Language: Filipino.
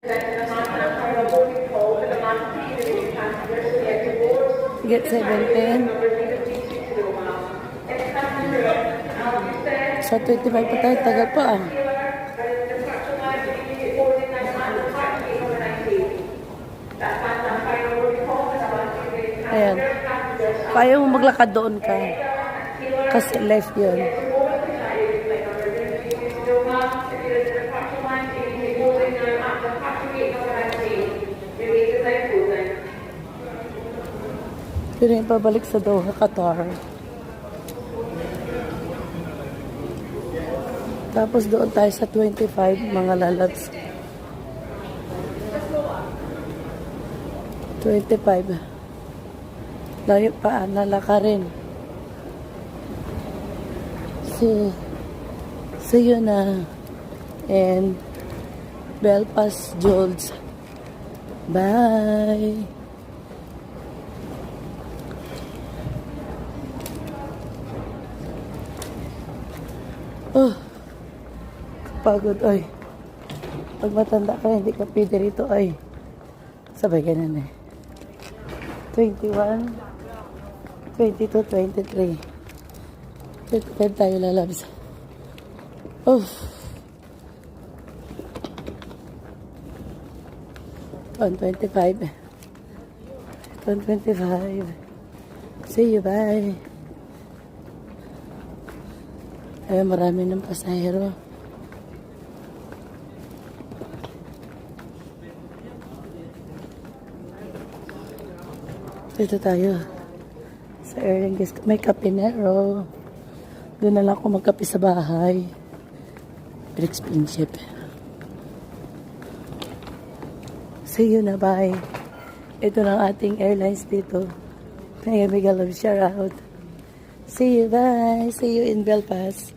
Get 17. Sa 25 pa tayo, tagal pa ah. Ayan. Kaya mo maglakad doon ka. Kasi left yun. Yun yung pabalik sa Doha, Qatar. Tapos doon tayo sa 25, mga lalabs. 25. Layo pa, nalaka rin. See you na. And Belfast Jolts. Bye. Oh, pagod ay. Pag matanda ka, hindi ka pwede rito ay. Sabay ganun eh. 21, 22, 23. 25 tayo lalabs. Oh. 125. 125. See you, bye. Ay, marami ng pasahero. Dito tayo sa Air Lingus. May Kapinero. Doon na lang ako magkape sa bahay. Very expensive. See you na, bye. Ito ng ating airlines dito. May love shout out. See you, bye. See you in Belfast.